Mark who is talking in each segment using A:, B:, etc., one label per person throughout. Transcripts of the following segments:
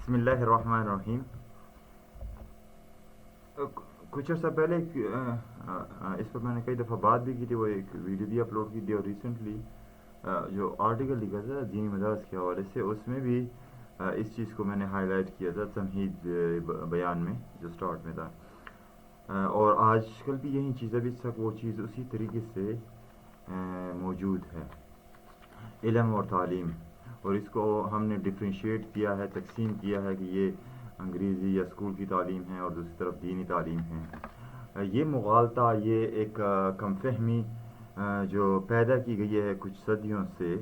A: بسم اللہ الرحمن الرحیم. کچھ عرصہ پہلے اس پر میں نے کئی دفعہ بات بھی کی تھی, وہ ایک ویڈیو بھی اپلوڈ کی تھی, اور ریسنٹلی جو آرٹیکل لکھا تھا دینی مدارس کے حوالے سے, اس میں بھی اس چیز کو میں نے ہائی لائٹ کیا تھا تمہید بیان میں جو سٹارٹ میں تھا. اور آج کل بھی یہی چیز, ابھی تک وہ چیز اسی طریقے سے موجود ہے, علم اور تعلیم. اور اس کو ہم نے ڈفرینشیٹ کیا ہے, تقسیم کیا ہے کہ یہ انگریزی یا اسکول کی تعلیم ہے اور دوسری طرف دینی تعلیم ہے. یہ مغالطہ, یہ ایک کم فہمی جو پیدا کی گئی ہے کچھ صدیوں سے,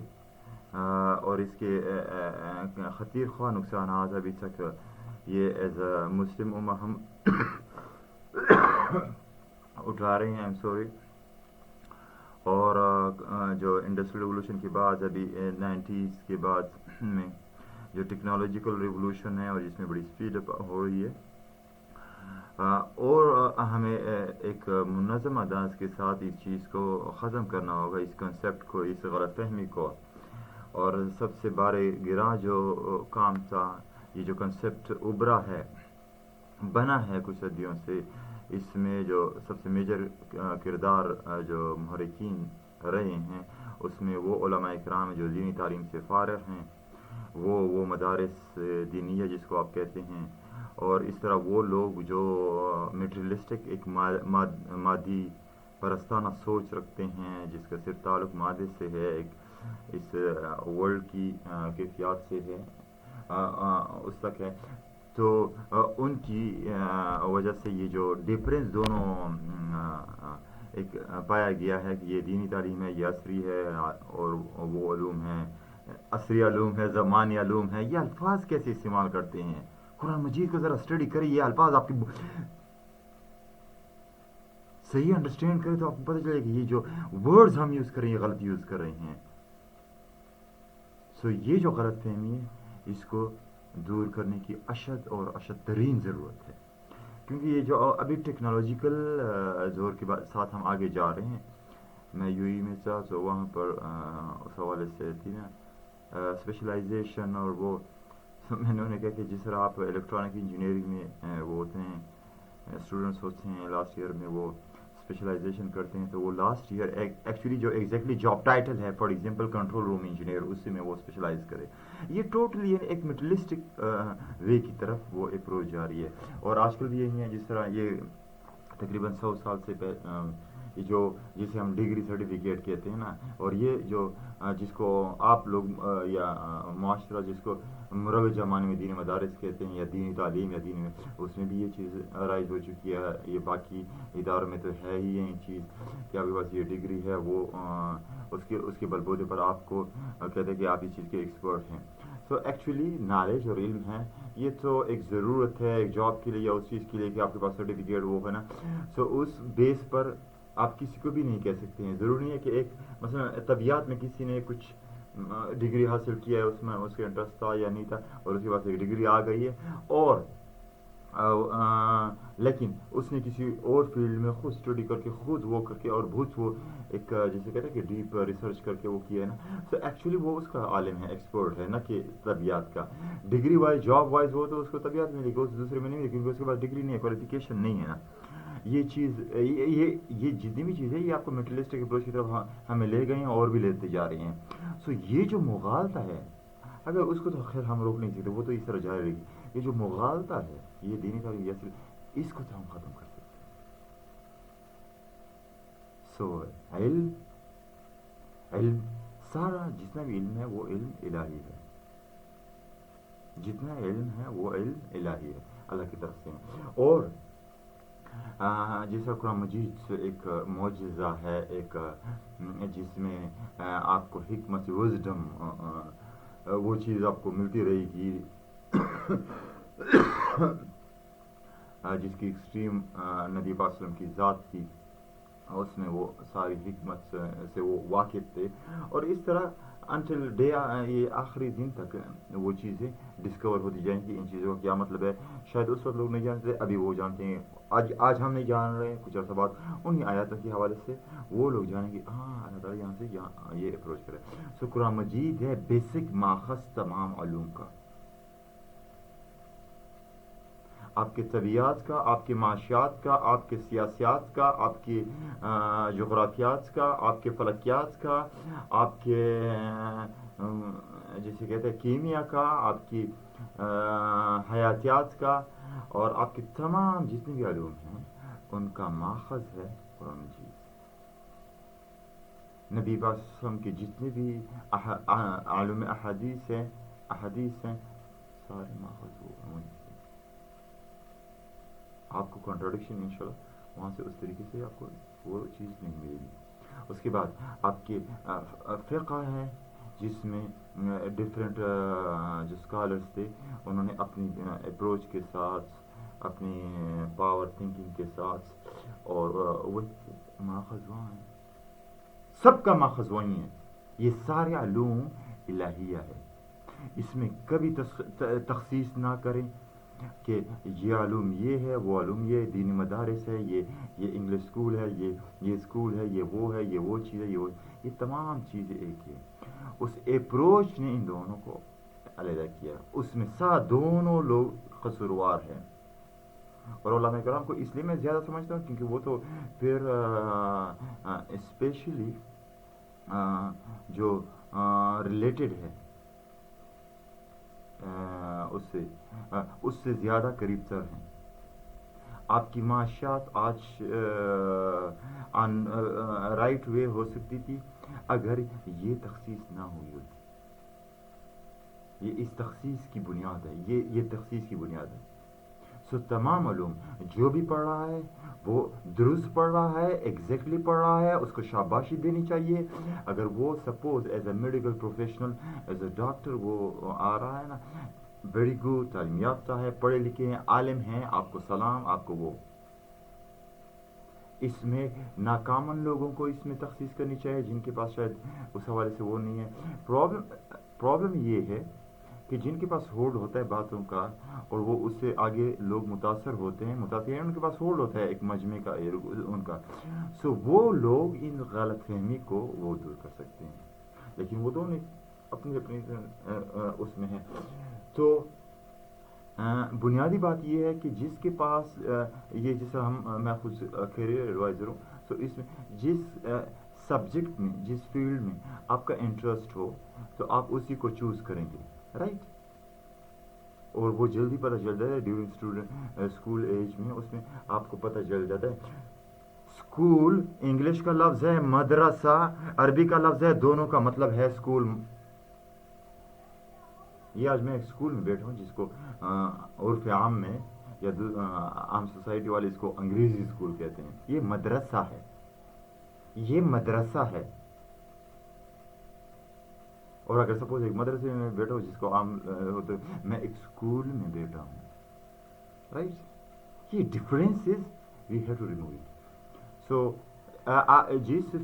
A: اور اس کے خطیر خواہ نقصانات ابھی تک یہ ایز اے مسلم امہ ہم اٹھا رہے ہیں. I'm sorry. اور جو انڈسٹریل ریولوشن کے بعد, ابھی 90s کے بعد میں جو ٹیکنالوجیکل ریولوشن ہے اور جس میں بڑی اسپیڈ اپ ہو رہی ہے, اور ہمیں ایک منظم انداز کے ساتھ اس چیز کو ختم کرنا ہوگا, اس کنسیپٹ کو, اس غلط فہمی کو. اور سب سے بارے گراں جو کام تھا, یہ جو کنسیپٹ ابھرا ہے, بنا ہے کچھ صدیوں سے, اس میں جو سب سے میجر کردار جو محرکین رہے ہیں, اس میں وہ علماء کرام جو دینی تعلیم سے فارغ ہیں, وہ مدارس دینیہ جس کو آپ کہتے ہیں, اور اس طرح وہ لوگ جو میٹریلسٹک ایک مادی پرستانہ سوچ رکھتے ہیں, جس کا صرف تعلق مادے سے ہے, ایک اس ورلڈ کی کیفیات سے ہے, اس تک ہے. تو ان کی وجہ سے یہ جو ڈفرینس دونوں ایک پایا گیا ہے کہ یہ دینی تعلیم ہے, یہ عصری ہے, اور وہ علوم ہیں عصری علوم ہے, زمانی علوم ہے. یہ الفاظ کیسے استعمال کرتے ہیں, قرآن مجید کو ذرا اسٹڈی کریں, یہ الفاظ آپ کی صحیح انڈرسٹینڈ کریں تو آپ کو پتہ چلے کہ یہ جو ورڈز ہم یوز کر رہے ہیں غلط یوز کر رہے ہیں. سو یہ جو غلط فہمی ہے, اس کو دور کرنے کی اشد اور اشد ترین ضرورت ہے, کیونکہ یہ جو ابھی ٹیکنالوجیکل زور کے ساتھ ہم آگے جا رہے ہیں. میں یو ای میں تھا, تو وہاں پر اس حوالے سے تھی نا اسپیشلائزیشن, اور وہ میں نے انہیں کہا کہ جس طرح آپ الیکٹرانک انجینئرنگ میں وہ ہوتے ہیں, اسٹوڈنٹس ہوتے ہیں لاسٹ ایئر میں وہ اسپیشلائزیشن کرتے ہیں, تو وہ لاسٹ ایئر ایکچولی جو ایگزیکٹلی جاب ٹائٹل ہے, for example control room engineer, اس سے میں وہ اسپیشلائز کرے. یہ ٹوٹلی ایک میٹرلسٹک وے کی طرف وہ اپروچ جا رہی ہے. اور آج کل بھی یہی ہے, جس طرح یہ تقریباً 100 سال سے یہ جو جسے ہم ڈگری سرٹیفکیٹ کہتے ہیں نا, اور یہ جو جس کو آپ لوگ یا معاشرہ جس کو مروج معنی میں دینی مدارس کہتے ہیں, یا دینی تعلیم, یا دینی, اس میں بھی یہ چیز رائج ہو چکی ہے. یہ باقی اداروں میں تو ہے ہی یہ چیز کہ آپ کے پاس یہ ڈگری ہے, وہ اس کے بلبوتے پر آپ کو کہتے ہیں کہ آپ اس چیز کے ایکسپرٹ ہیں. سو ایکچولی نالج اور علم ہے, یہ تو ایک ضرورت ہے ایک جاب کے لیے یا اس چیز کے لیے کہ آپ کے پاس سرٹیفکیٹ وہ ہے نا. سو اس بیس پر آپ کسی کو بھی نہیں کہہ سکتے ہیں. ضروری نہیں ہے کہ ایک مثلا طبیعت میں کسی نے کچھ ڈگری حاصل کیا ہے, اس میں اس کا انٹرسٹ تھا یا نہیں تھا, اور اس کے پاس ایک ڈگری آ گئی ہے, اور لیکن اس نے کسی اور فیلڈ میں خود اسٹڈی کر کے, خود وہ کر کے, اور بہت وہ ایک جیسے کہتے ہیں کہ ڈیپ ریسرچ کر کے وہ کیا ہے نا. سو ایکچولی وہ اس کا عالم ہے, ایکسپرٹ ہے, نہ کہ طبیعت کا. ڈگری وائز, جاب وائز ہو تو اس کو طبیعت ملے گی, اس دوسرے میں نہیں ملے, کیونکہ اس کے پاس ڈگری نہیں ہے, کوالیفیکیشن نہیں ہے نا. یہ چیز یہ جتنی بھی چیزیں یہ آپ کو میٹریلسٹک اپروچ کی طرف ہمیں لے گئے ہیں, اور بھی لیتے جا رہے ہیں. سو یہ جو مغالطہ ہے, اگر اس کو تو خیر ہم روک نہیں سکتے, وہ تو اس طرح جاری رہے گی. یہ جو مغالطہ ہے, یہ دینی تعلیم, اس کو تو ہم ختم کر سکتے ہیں. سو علم سارا جتنا بھی علم ہے وہ علم الہی ہے, جتنا علم ہے وہ علم الہی ہے, اللہ کی طرف سے. اور جیسا قرآن مجید ایک معجزہ ہے, ایک جس میں آپ کو حکمت, وزڈم, وہ چیز آپ کو ملتی رہے گی جس کی ایکسٹریم نبی پاک صلی اللہ علیہ وسلم کی ذات تھی, اس میں وہ ساری حکمت سے وہ واقف تھے. اور اس طرح انٹل ڈے, یہ آخری دن تک وہ چیزیں ڈسکور ہوتی جائیں گی. ان چیزوں کا کیا مطلب ہے, شاید اس وقت لوگ نہیں جانتے, ابھی وہ جانتے ہیں. آج ہم نہیں جان رہے ہیں, کچھ عرصہ بعد انہیں آیاتوں کے حوالے سے وہ لوگ جانیں گے, ہاں اللہ تعالیٰ یہاں سے یہ اپروچ کرے. سو قرآن مجید ہے بیسک ماخذ تمام علوم کا. آپ کے طبیعت کا، آپ کے معاشیات کا، آپ کے سیاسیات کا، آپ کے جغرافیات کا، آپ کے فلکیات کا، آپ کے جسے کہتے ہیں کیمیا کا، آپ کی حیاتیات کا، اور آپ کے تمام جتنے بھی علوم ہیں ان کا ماخذ ہے قرآن مجید۔ نبی پاک صلی اللہ علیہ وسلم کے جتنے بھی علوم احادیث ہیں سارے ماخذ وہ ہیں۔ آپ کو کنٹراڈکشن انشاءاللہ وہاں سے اس طریقے سے آپ کو وہ چیز نہیں ملے گی۔ اس کے بعد آپ کے فقہ ہے جس میں ڈفرینٹ جو اسکالرس تھے انہوں نے اپنی اپروچ کے ساتھ، اپنی پاور تھنکنگ کے ساتھ، اور وہ ماخذ وہاں ہے، سب کا ماخذ وہیں ہے۔ یہ سارے علوم الہیہ ہے، اس میں کبھی تخصیص نہ کریں کہ یہ علوم یہ ہے، وہ علوم یہ دینی مدارس ہے، یہ انگلش اسکول ہے، یہ اسکول ہے، یہ وہ چیز ہے، یہ تمام چیزیں ایک ہے۔ اس اپروچ نے ان دونوں کو علیحدہ کیا، اس میں دونوں لوگ قصوروار ہیں۔ اور علماء کرام کو اس لیے میں زیادہ سمجھتا ہوں کیونکہ وہ تو پھر اسپیشلی جو ریلیٹڈ ہے اس سے زیادہ قریب تر ہیں۔ آپ کی معاشیات آج رائٹ وے ہو سکتی تھی اگر یہ تخصیص نہ ہوئی ہوتی۔ یہ اس تخصیص کی بنیاد ہے، یہ تخصیص کی بنیاد ہے۔ سو تمام علوم جو بھی پڑھ رہا ہے وہ درست پڑھ رہا ہے، ایگزیکٹلی پڑھ رہا ہے، اس کو شاباشی دینی چاہیے۔ اگر وہ suppose as a medical professional, as a doctor وہ آ رہا ہے نا، ویری گڈ، تعلیم یافتہ ہے، پڑھے لکھے ہیں، عالم ہیں، آپ کو سلام، آپ کو وہ۔ اس میں ناکامن لوگوں کو اس میں تخصیص کرنی چاہیے جن کے پاس شاید اس حوالے سے وہ نہیں ہے۔ پرابلم یہ ہے کہ جن کے پاس ہولڈ ہوتا ہے باتوں کا اور وہ اس سے آگے لوگ متاثر ہوتے ہیں، ان کے پاس ہولڈ ہوتا ہے ایک مجمع کا، ان کا، سو وہ لوگ ان غلط فہمی کو وہ دور کر سکتے ہیں، لیکن وہ دونوں اپنی اس میں ہیں۔ تو بنیادی بات یہ ہے کہ جس کے پاس یہ جیسا میں خود کیریئر ایڈوائزر ہوں، تو اس میں جس سبجیکٹ میں، جس فیلڈ میں آپ کا انٹرسٹ ہو تو آپ اسی کو چوز کریں گے، رائٹ؟ اور وہ جلدی پتہ چل جاتا ہے ڈیورنگ اسکول ایج میں، اس میں آپ کو پتہ چل جاتا ہے۔ اسکول انگلش کا لفظ ہے، مدرسہ عربی کا لفظ ہے، دونوں کا مطلب ہے اسکول۔ یہ آج میں ایک اسکول میں بیٹھا ہوں جس کو عرف عام میں یا عام سوسائٹی والے اس کو انگریزی اسکول کہتے ہیں۔ یہ مدرسہ ہے، یہ مدرسہ ہے۔ اور اگر سپوز ایک مدرسے میں بیٹھا ہوں جس کو عام ہوتے، میں ایک اسکول میں بیٹھا ہوں، رائٹ؟ یہ difference we have to remove it. So جس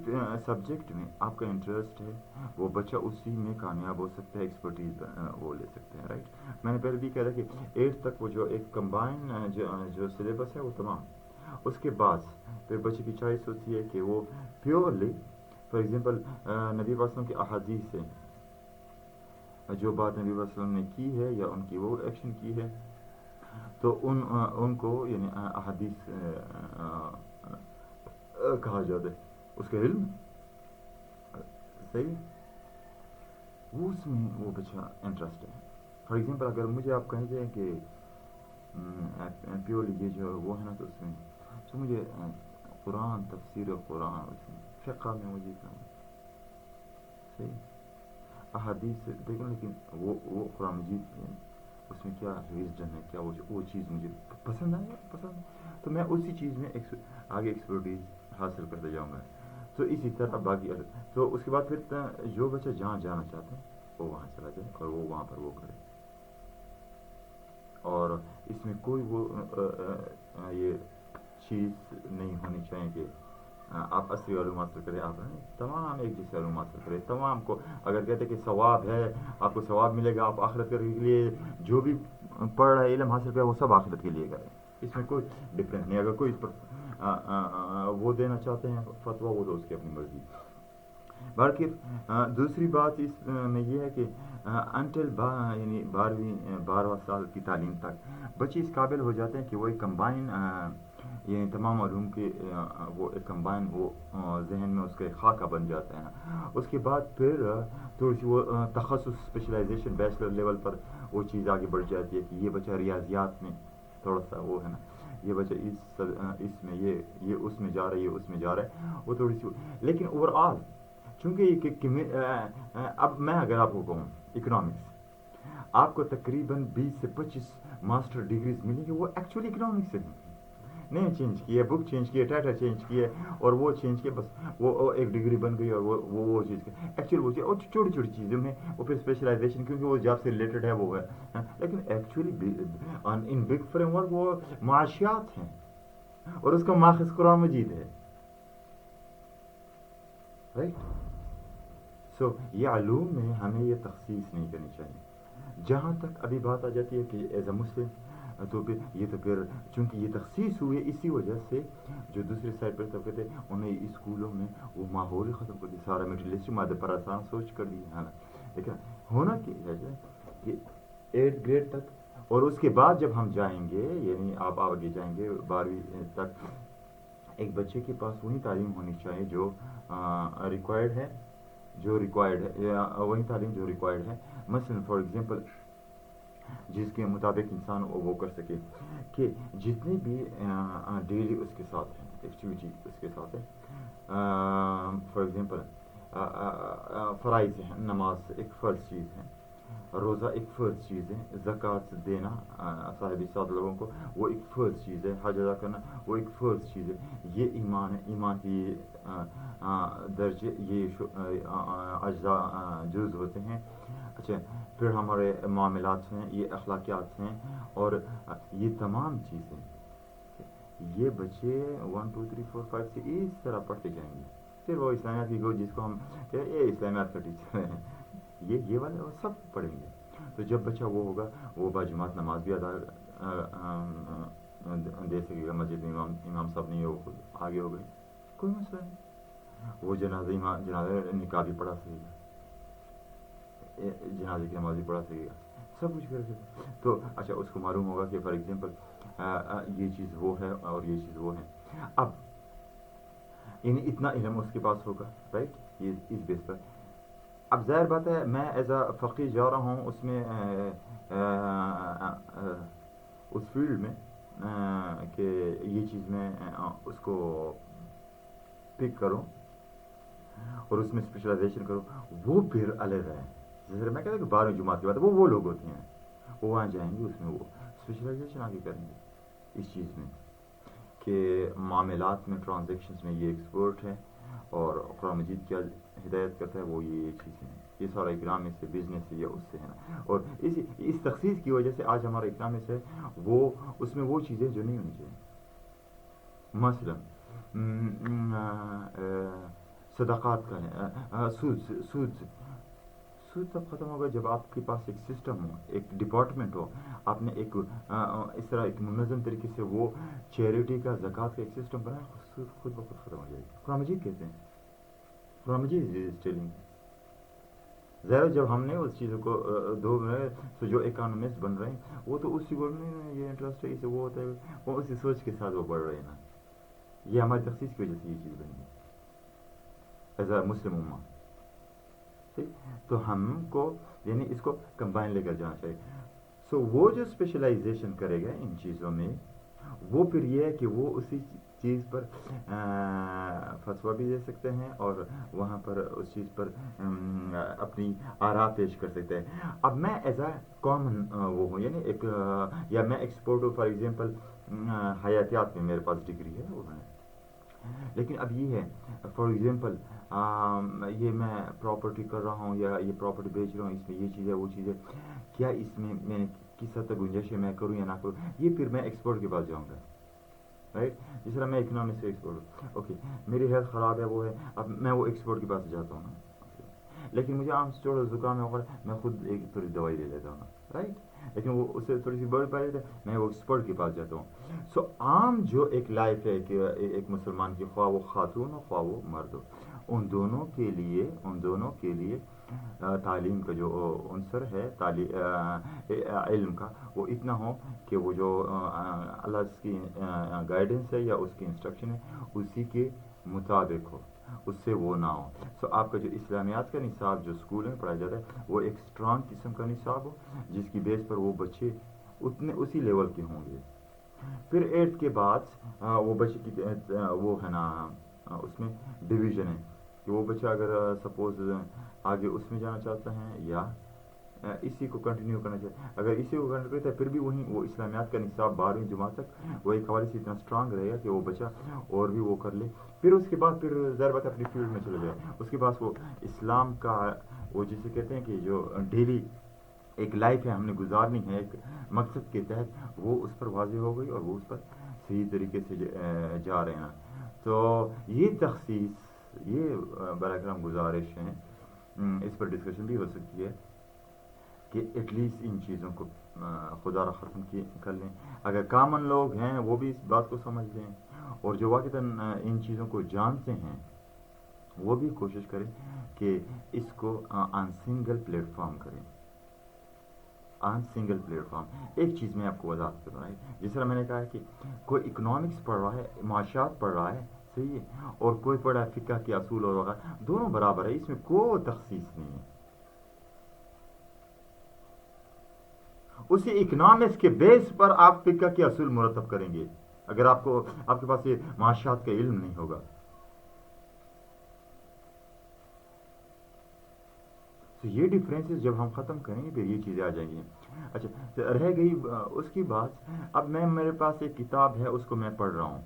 A: سبجیکٹ میں آپ کا انٹرسٹ ہے وہ بچہ اسی میں کامیاب ہو سکتا ہے، ایکسپرٹیز وہ لے سکتے ہیں، رائٹ؟ میں نے پہلے بھی کہا تھا کہ 8 تک وہ جو ایک کمبائن جو سلیبس ہے وہ تمام، اس کے بعد پھر بچے کی چوائس ہوتی ہے کہ وہ پیورلی، فار ایگزامپل نبی پاک صلی اللہ علیہ وسلم کی احادیث سے جو بات نبی صلی اللہ علیہ وسلم نے کی ہے یا ان کی وہ ایکشن کی ہے، تو ان کو یعنی احادیث کہا جاتا ہے، اس کا علم صحیح وہ اس میں وہ بچہ انٹرسٹ ہے۔ فار ایگزامپل اگر مجھے آپ کہیں گے کہ پیورلی یہ جو وہ ہے نا، تو اس میں تو مجھے قرآن، تفسیر قرآن، اس میں فقہ میں مجھے صحیح احادیث دیکھو، لیکن وہ قرآن مجید اس میں کیا وزڈم ہے، کیا وہ چیز مجھے پسند ہے، تو میں اسی چیز میں آگے ایکسپرٹیز حاصل کرتے جاؤں گا۔ تو اسی طرح باقی تو اس کے بعد پھر جو بچہ جہاں جانا چاہتے ہیں وہ وہاں چلا جائے اور وہ وہاں پر وہ کرے، اور اس میں کوئی وہ یہ چیز نہیں ہونی چاہیے کہ آپ عصری علوم حاصل کریں، آپ تمام ایک جیسے علوم حاصل کریں، تمام کو اگر کہتے کہ ثواب ہے، آپ کو ثواب ملے گا، آپ آخرت کے لیے جو بھی پڑھ رہا ہے، علم حاصل کرے، وہ سب آخرت کے لیے کریں، اس میں کوئی ڈفرینس نہیں۔ اگر کوئی وہ دینا چاہتے ہیں فتویٰ، وہ تو اس کی اپنی مرضی۔ باقی دوسری بات اس میں یہ ہے کہ انٹل یعنی 12واں سال کی تعلیم تک بچے اس قابل ہو جاتے ہیں کہ وہ ایک کمبائن یعنی تمام علوم کے وہ ایک کمبائن وہ ذہن میں اس کا ایک خاکہ بن جاتے ہیں. اس کے بعد پھر تھوڑی سی وہ تخصص اسپیشلائزیشن بیچلر لیول پر وہ چیز آگے بڑھ جاتی ہے کہ یہ بچہ ریاضیات میں تھوڑا سا وہ ہے نا، یہ بچہ اس میں یہ اس میں جا رہا ہے، یہ اس میں جا رہا ہے، وہ تھوڑی سی. لیکن اوور آل چونکہ اب میں اگر آپ کو کہوں اکنامکس، آپ کو تقریباً 20 سے 25 ماسٹر ڈگریز ملیں گی، وہ ایکچولی اکنامکس سے نہیں چینج کی ہے، بک چینج کی ہے، ٹائٹل چینج کی ہے اور وہ چینج کیا، بس وہ ایک ڈگری بن گئی اور وہ چیز ایکچولی وہ چیز اور چھوٹی چھوٹی چیزوں میں وہ پھر اسپیشلائزیشن کیونکہ وہ جاب سے ریلیٹڈ ہے وہ ہے. لیکن actually in big frame work وہ معاشیات ہیں اور اس کا ماخذ قرآن مجید ہے. رائٹ. سو یہ علوم میں ہمیں یہ تخصیص نہیں کرنی چاہیے. جہاں تک ابھی بات آ جاتی ہے کہ ایز اے مسلم تو پھر چونکہ یہ تخصیص ہوئی اسی وجہ سے جو دوسری سائڈ پر طبقے تھے انہیں اسکولوں میں وہ ماحول ہی ختم کر دیا، سارا میٹیریلسٹک مادہ پر آسان سوچ کر دی ہے نا. لیکن ہونا کیا ہے کہ 8 گریڈ تک اور اس کے بعد جب ہم جائیں گے یعنی آپ آگے جائیں گے 12ویں تک، ایک بچے کے پاس وہی تعلیم ہونی چاہیے جو ریکوائرڈ ہے، وہی تعلیم جو ریکوائرڈ ہے. مثلا فار ایگزامپل جس کے مطابق انسان وہ کر سکے کہ جتنے بھی ڈیلی اس کے ساتھ ہیں ایکٹیویٹی اس کے ساتھ ہے. فار ایگزامپل فرائض ہیں، نماز ایک فرض چیز ہے، روزہ ایک فرض چیز ہے، زکوٰۃ دینا صاحب ساتھ لوگوں کو وہ ایک فرض چیز ہے، حج ادا کرنا وہ ایک فرض چیز ہے. یہ ایمان ہے، ایمان کی درجے یہ اجزاء جز ہوتے ہیں. اچھا پھر ہمارے معاملات ہیں، یہ اخلاقیات ہیں اور یہ تمام چیزیں یہ بچے 1 2 3 4 5 سے اس طرح پڑھتے جائیں گے. پھر وہ اسلامیات کی گو جس کو ہم کہ یہ اسلامیات کا ٹیچر ہے یہ والے وہ سب پڑھیں گے. تو جب بچہ وہ ہوگا وہ باجماعت نماز بھی ادا دے سکے گا. مسجد میں امام صاحب نہیں ہو آگے ہو گئے کوئی مسئلہ نہیں، وہ جنازہ نکاح بھی پڑھا سکے گا، جنازے کی نماز بھی پڑھا سکے گا، سب کچھ کر سکے. تو اچھا اس کو معلوم ہوگا کہ فار ایگزامپل یہ چیز وہ ہے اور یہ چیز وہ ہے. اب یعنی اتنا علم اس کے پاس ہوگا رائٹ یہ اس بیس پر. اب ظاہر بات ہے میں ایز اے فقیر جا رہا ہوں اس میں اس فیلڈ میں کہ یہ چیز میں اس کو پک کروں اور اس میں اسپیشلائزیشن کروں، وہ پھر الگ ہے. جیسے میں کہتا ہوں کہ 12ویں جماعت کی بات ہے وہ لوگ ہوتے ہیں وہ وہاں جائیں گے اس میں وہ اسپیشلائزیشن آگے کریں گے اس چیز میں کہ معاملات میں ٹرانزیکشنز میں یہ ایکسپرٹ ہے اور قرآن مجید کیا ہدایت کرتا ہے وہ یہ چیزیں ہیں. یہ سارا اکنامکس سے بزنس سے یا اس سے ہے نا. اور اس تخصیص کی وجہ سے آج ہمارا اکنامکس ہے وہ اس میں وہ چیزیں جو نہیں ہونی چاہیے. مثلا صدقات کا ہے، سود تب ختم ہوگا جب آپ کے پاس ایک سسٹم ہو، ایک ڈپارٹمنٹ ہو، آپ نے ایک اس طرح ایک منظم طریقے سے وہ چیریٹی کا زکوٰۃ کا ایک سسٹم بنایا، سود خود بخود ختم ہو جائے گی. قرآن مجید کہتے ہیں، قرآن مجید ٹیلنگ. ظاہر جب ہم نے اس چیزوں کو دو تو جو اکانومسٹ بن رہے ہیں وہ تو اسی کو یہ انٹرسٹ ہے اسے وہ ہوتا ہے وہ اسی سوچ کے ساتھ وہ بڑھ رہے ہیں نا. یہ ہماری تخصیص کی وجہ سے یہ چیز بنی ہے ایز اے مسلم امہ. ٹھیک تو ہم کو یعنی اس کو کمبائن لے کر جانا چاہیے. سو وہ جو اسپیشلائزیشن کرے گا ان چیزوں میں وہ پھر یہ ہے کہ وہ اسی چیز پر فتویٰ بھی دے سکتے ہیں اور وہاں پر اس چیز پر اپنی آراء پیش کر سکتے ہیں. اب میں ایز اے کامن وہ ہوں یعنی ایک یا میں ایکسپورٹ ہوں فار ایگزامپل حیاتیات میں میرے پاس ڈگری ہے وہ ہے. لیکن اب یہ ہے فار ایگزامپل یہ میں پراپرٹی کر رہا ہوں یا یہ پراپرٹی بیچ رہا ہوں اس میں یہ چیز ہے وہ چیز ہے، کیا اس میں کس حد تک گنجائش ہے میں کروں یا نہ کروں، یہ پھر میں ایکسپرٹ کے پاس جاؤں گا رائٹ. جس طرح میں اکنامکس سے ایکسپرٹ ہوں اوکے میری ہیلتھ خراب ہے وہ ہے اب میں وہ ایکسپرٹ کے پاس جاتا ہوں نا. لیکن مجھے عام چوڑا زکام ہے اوپر میں خود ایک تھوڑی دوائی لے لیتا ہوں نا رائٹ. لیکن وہ اس سے تھوڑی سی بڑی پائی میں وہ ایکسپرٹ کے پاس جاتا ہوں. سو عام جو ایک لائف ہے کہ ایک مسلمان کی خواہ وہ خاتون ہو خواہ وہ مرد ہو ان دونوں کے لیے تعلیم کا جو عنصر ہے علم کا، وہ اتنا ہو کہ وہ جو اللہ کی گائیڈنس ہے یا اس کی انسٹرکشن ہے اسی کے مطابق ہو، اس سے وہ نہ ہو. سو آپ کا جو اسلامیات کا نصاب جو اسکول میں پڑھایا جاتا ہے وہ ایک اسٹرانگ قسم کا نصاب ہو، جس کی بیس پر وہ بچے اسی لیول کے ہوں گے. پھر 8 کے بعد وہ بچے کی وہ ہے نا اس میں ڈویژن ہے کہ وہ بچہ اگر سپوز آگے اس میں جانا چاہتا ہے یا اسی کو کنٹینیو کرنا چاہتے ہیں. اگر اسی کو کنٹینیو کرتا ہے پھر بھی وہیں وہ اسلامیات کا نصاب 12ویں جماعت تک وہ ایک حوالے سے اتنا اسٹرانگ رہے گا کہ وہ بچہ اور بھی وہ کر لے. پھر اس کے بعد پھر ظاہر بات اپنی فیلڈ میں چلے جائے. اس کے بعد وہ اسلام کا وہ جسے کہتے ہیں کہ جو ڈیلی ایک لائف ہے ہم نے گزارنی ہے ایک مقصد کے تحت، وہ اس پر واضح ہو گئی اور وہ اس پر صحیح طریقے سے جا رہے ہیں. تو یہ تخصیص، یہ براہ کرم گزارش ہیں، اس پر ڈسکشن بھی ہو سکتی ہے کہ ایٹ لیسٹ ان چیزوں کو خدا را ختم کر لیں. اگر کامن لوگ ہیں وہ بھی اس بات کو سمجھ لیں، اور جو واقعتاً ان چیزوں کو جانتے ہیں وہ بھی کوشش کریں کہ اس کو آن سنگل پلیٹ فارم کریں. ایک چیز میں آپ کو وضاحت کر رہا ہے، جس طرح میں نے کہا کہ کوئی اکنامکس پڑھ رہا ہے، معاشیات پڑھ رہا ہے، صحیح ہے، اور کوئی پڑھا ہے فقہ کے اصول اور وغیرہ، دونوں برابر ہے، اس میں کوئی تخصیص نہیں ہے. اسی اکنامکس کے بیس پر آپ فقہ کے اصول مرتب کریں گے اگر آپ کے پاس یہ معاشیات کا علم نہیں ہوگا. تو یہ ڈفرینسز جب ہم ختم کریں گے پھر یہ چیزیں آ جائیں گی. اچھا، رہ گئی اس کی بات. اب میرے پاس ایک کتاب ہے، اس کو میں پڑھ رہا ہوں،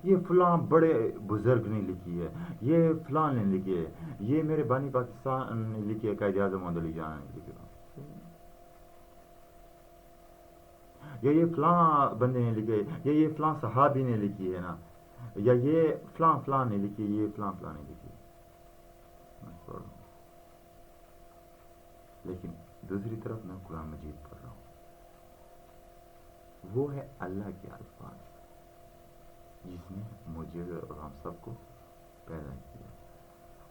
A: یہ فلاں بڑے بزرگ نے لکھی ہے، یہ فلاں نے لکھی ہے، یہ میرے بانی پاکستان نے لکھی ہے، قائد اعظم محمد علی جان نے لکھی ہے، یا یہ فلاں بندے نے لکھی ہے، یا یہ فلاں صحابی نے لکھی ہے نا، یا یہ فلاں نے لکھی ہے، یہ فلاں نے لکھی ہے. لیکن دوسری طرف میں قرآن مجید پڑھ رہا ہوں، وہ ہے اللہ کے الفاظ جس نے مجھے اور ہم سب کو پیدا کیا.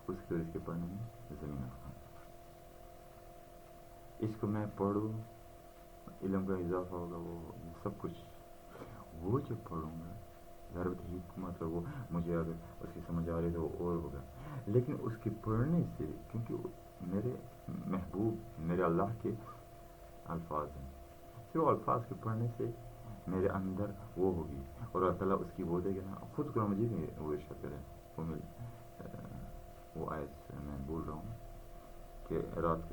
A: اس کے پڑھنے میں زمین آسمان. اس کو میں پڑھوں، علم کا اضافہ ہوگا، وہ سب کچھ وہ جب پڑھوں گا ضرورت حکمت، وہ مجھے اگر اس کی سمجھ آ رہی تو وہ اور ہوگا. لیکن اس کے پڑھنے سے، کیونکہ میرے محبوب میرے اللہ کے الفاظ ہیں، صرف الفاظ کے پڑھنے سے میرے اندر وہ ہوگی، اور اللہ تعالیٰ اس کی وہ دے گا نا. خود قرآن مجید میں وہ ارشاد کرے، وہ آیت میں بول رہا ہوں کہ رات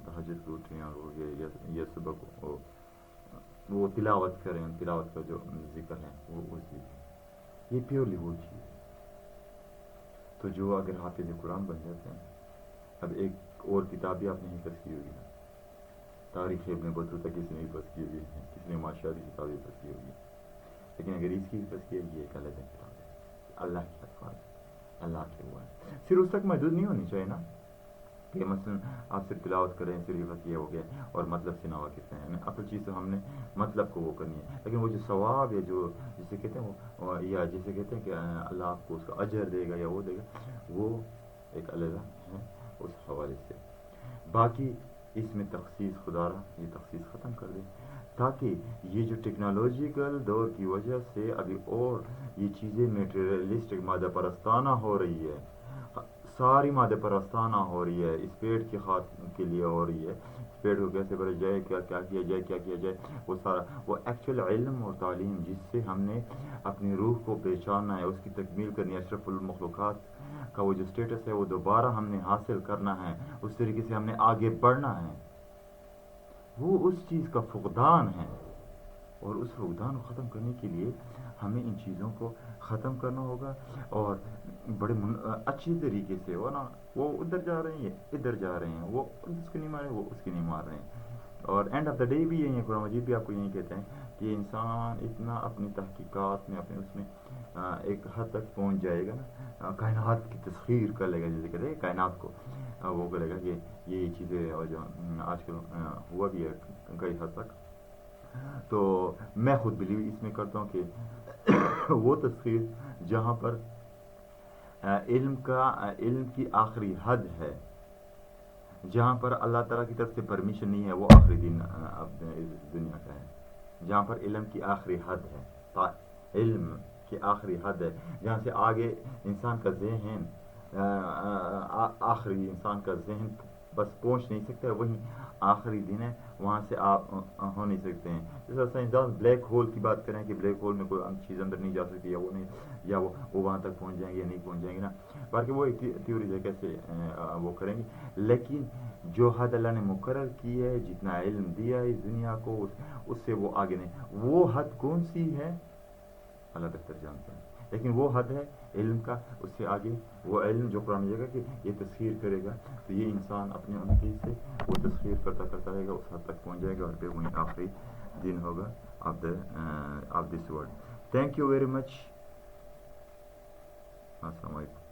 A: تہجد کو اٹھیں اور وہ یہ صبح کو وہ تلاوت کریں، تلاوت کا جو ذکر ہے وہ ذکر، یہ پیورلی وہ چیز ہے. تو جو اگر حافظ قرآن بن جاتے ہیں، اب ایک اور کتاب بھی آپ نے حفظ کی ہوگی نا، تاریخ ابن بطوطہ کسی نے حفظ کی ہوگی، کسی نے معاشیاتی کتاب حفظ کی ہوگی، لیکن اگر اس کی حفظ کی ہے یہ ایک الگ کتاب ہے. اللہ کے الفاظ، اللہ کے ہوا ہے، پھر اس تک محدود نہیں ہونی چاہیے نا کہ مثلا آپ صرف تلاوت کریں، صرف حفظ یہ ہو گیا اور مطلب سے ناواقف ہیں. اصل چیز تو ہم نے مطلب کو وہ کرنی ہے، لیکن وہ جو ثواب یا جو جسے کہتے ہیں وہ، یا جسے کہتے ہیں کہ اللہ آپ کو اس کا اجر دے گا یا وہ دے گا، وہ ایک الگ ہے اس حوالے سے. باقی اس میں تخصیص خدا را یہ تخصیص ختم کر دے، تاکہ یہ جو ٹیکنالوجیکل دور کی وجہ سے ابھی اور یہ چیزیں میٹیریلسٹک مادہ پرستانہ ہو رہی ہے، ساری مادہ پرستانہ ہو رہی ہے، اس پیٹ کی کے لیے ہو رہی ہے، اس پیٹ کو کیسے بھرا جائے، کیا کیا جائے، وہ سارا وہ ایکچوئل علم اور تعلیم جس سے ہم نے اپنی روح کو پہچاننا ہے، اس کی تکمیل کرنی ہے، اشرف المخلوقات کا وہ جو سٹیٹس ہے وہ دوبارہ ہم نے حاصل کرنا ہے، اس طریقے سے ہم نے آگے بڑھنا ہے. وہ اس چیز کا فقدان ہے، اور اس فقدان کو ختم کرنے کے لیے ہمیں ان چیزوں کو ختم کرنا ہوگا، اور بڑے اچھی طریقے سے وہ نا وہ ادھر جا رہے ہیں، ادھر جا رہے ہیں، وہ اس کی نہیں مار رہے، وہ اس کی نہیں مار رہے ہیں. اور اینڈ آف دا ڈے بھی یہی ہے، قرآن مجید بھی آپ کو یہی کہتے ہیں کہ انسان اتنا اپنی تحقیقات میں، اپنے اس میں ایک حد تک پہنچ جائے گا نا، کائنات کی تسخیر کر لے گا، جیسے کہتے ہیں کائنات کو وہ کرے گا کہ یہ چیزیں اور جو آج کل ہوا بھی ہے کئی حد تک. تو میں خود بلیو اس میں کرتا ہوں کہ وہ تسخیر جہاں پر علم کی آخری حد ہے، جہاں پر اللہ تعالیٰ کی طرف سے پرمیشن نہیں ہے وہ آخری دن اس دنیا کا ہے، جہاں پر علم کی آخری حد ہے، علم کی آخری حد ہے، جہاں سے آگے انسان کا ذہن آخری انسان کا ذہن بس پہنچ نہیں سکتا ہے، وہیں آخری دن ہے، وہاں سے آپ ہو نہیں سکتے ہیں۔ جیسا سائنسدان بلیک ہول کی بات کریں کہ بلیک ہول میں کوئی چیز اندر نہیں جا سکتی، یا وہ نہیں، یا وہ وہاں تک پہنچ جائیں گے یا نہیں پہنچ جائیں گے نا، باقی وہ ایک تھیوری ہے کیسے وہ کریں گے، لیکن جو حد اللہ نے مقرر کی ہے، جتنا علم دیا ہے اس دنیا کو، اس سے وہ آگے نہیں، وہ حد کون سی ہے اللہ بہتر جانتا ہے، لیکن وہ حد ہے علم کا، اس سے آگے وہ علم جو قرآن جگہ کہ یہ تسخیر کرے گا، تو یہ انسان اپنے انتی سے وہ تسخیر کرتا کرتا رہے گا، اس حد تک پہنچ جائے گا، اور پھر وہیں آخری دن ہوگا of this world. Thank you very much, السلام علیکم۔